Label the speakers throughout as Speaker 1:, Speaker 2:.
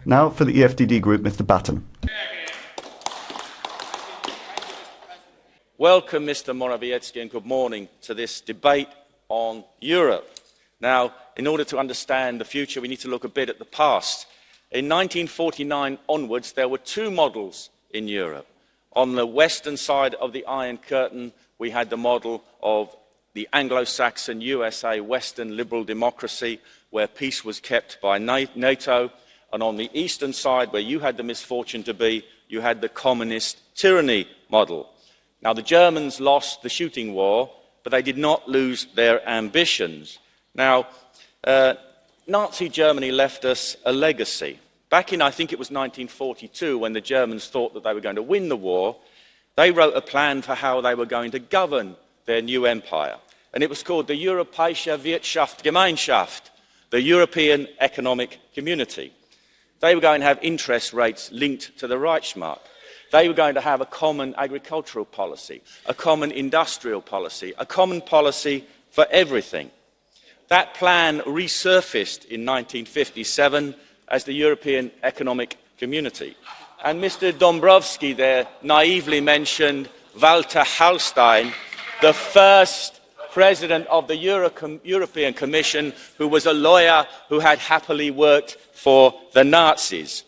Speaker 1: Now for the EFDD group, Mr. Batten.
Speaker 2: Welcome, Mr. Morawiecki, and good morning to this debate on Europe. Now, in order to understand the future, we need to look a bit at the past. In 1949 onwards, there were two models in Europe. On the western side of the Iron Curtain, we had the model of the Anglo-Saxon USA Western liberal democracy, where peace was kept by NATO. And on the eastern side, where you had the misfortune to be, you had the communist tyranny model. Now, the Germans lost the shooting war, but they did not lose their ambitions. Now, Nazi Germany left us a legacy. Back in, I think it was 1942, when the Germans thought that they were going to win the war, they wrote a plan for how they were going to govern their new empire. And it was called the Europäische Wirtschaftsgemeinschaft, the European Economic Community. They were going to have interest rates linked to the Reichsmark. They were going to have a common agricultural policy, a common industrial policy, a common policy for everything. That plan resurfaced in 1957 as the European Economic Community. And Mr. Dombrovskis there naively mentioned Walter Hallstein, the first president of the European Commission, who was a lawyer who had happily worked for the Nazis.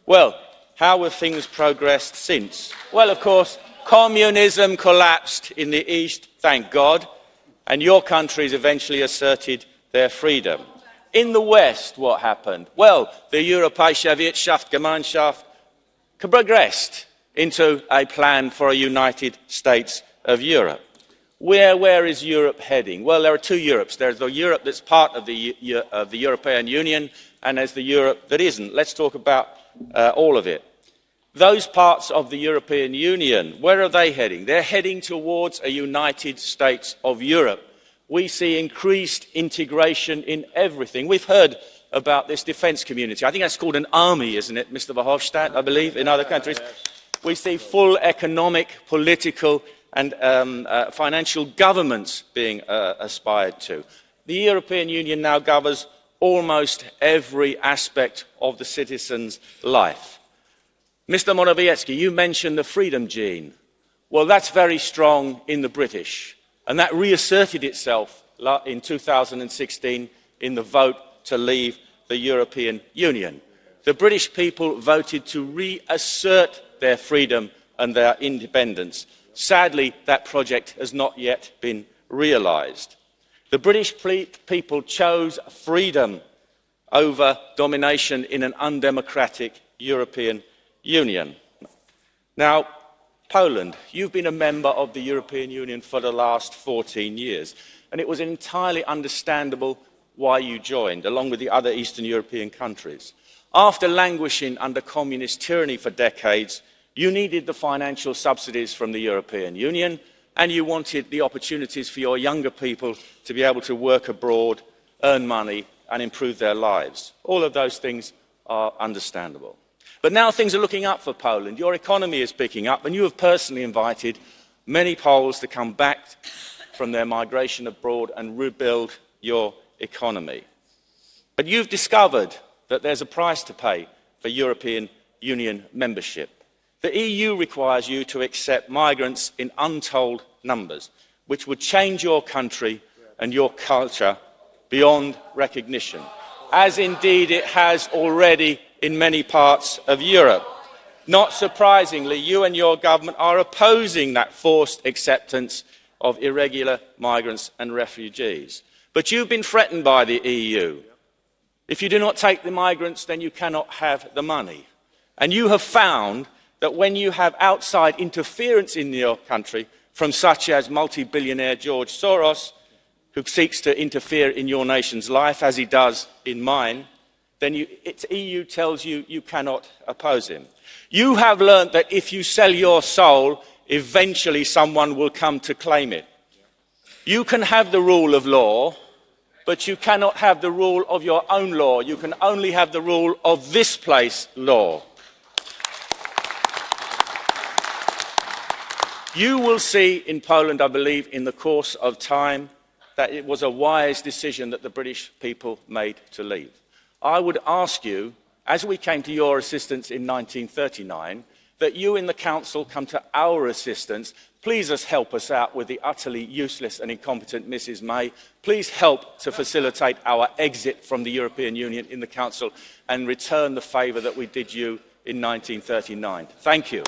Speaker 2: Well, how have things progressed since? Well, of course, communism collapsed in the East, thank God, and your countries eventually asserted their freedom. In the West, what happened? Well, the Europäische Wirtschaftsgemeinschaft progressed into a plan for a United States of Europe. Where is Europe heading? Well, there are two Europes. There's the Europe that's part of the European Union, and there's the Europe that isn't. Let's talk about all of it. Those parts of the European Union, where are they heading? They're heading towards a United States of Europe. We see increased integration in everything. We've heard about this defence community. I think that's called an army, isn't it, Mr. Verhofstadt, I believe, in other countries. We see full economic, political and financial governments being aspired to. The European Union now governs almost every aspect of the citizen's life. Mr. Morawiecki, you mentioned the freedom gene. Well, that's very strong in the British, and that reasserted itself in 2016 in the vote to leave the European Union. The British people voted to reassert their freedom and their independence. Sadly, that project has not yet been realised. The British people chose freedom over domination in an undemocratic European Union. Now, Poland, you've been a member of the European Union for the last 14 years, and it was entirely understandable why you joined, along with the other Eastern European countries. After languishing under communist tyranny for decades, you needed the financial subsidies from the European Union, and you wanted the opportunities for your younger people to be able to work abroad, earn money, and improve their lives. All of those things are understandable. But now things are looking up for Poland. Your economy is picking up, and you have personally invited many Poles to come back from their migration abroad and rebuild your economy. But you've discovered that there's a price to pay for European Union membership. The EU requires you to accept migrants in untold numbers, which would change your country and your culture beyond recognition, as indeed it has already in many parts of Europe. Not surprisingly, you and your government are opposing that forced acceptance of irregular migrants and refugees. But you've been threatened by the EU. If you do not take the migrants, then you cannot have the money. And you have found that when you have outside interference in your country from such as multi-billionaire George Soros, who seeks to interfere in your nation's life, as he does in mine, then the EU tells you you cannot oppose him. You have learnt that if you sell your soul, eventually someone will come to claim it. You can have the rule of law, but you cannot have the rule of your own law. You can only have the rule of this place law. You will see in Poland, I believe, in the course of time, that it was a wise decision that the British people made to leave. I would ask you, as we came to your assistance in 1939, that you in the Council come to our assistance. Please help us out with the utterly useless and incompetent Mrs May. Please help to facilitate our exit from the European Union in the Council and return the favour that we did you in 1939. Thank you.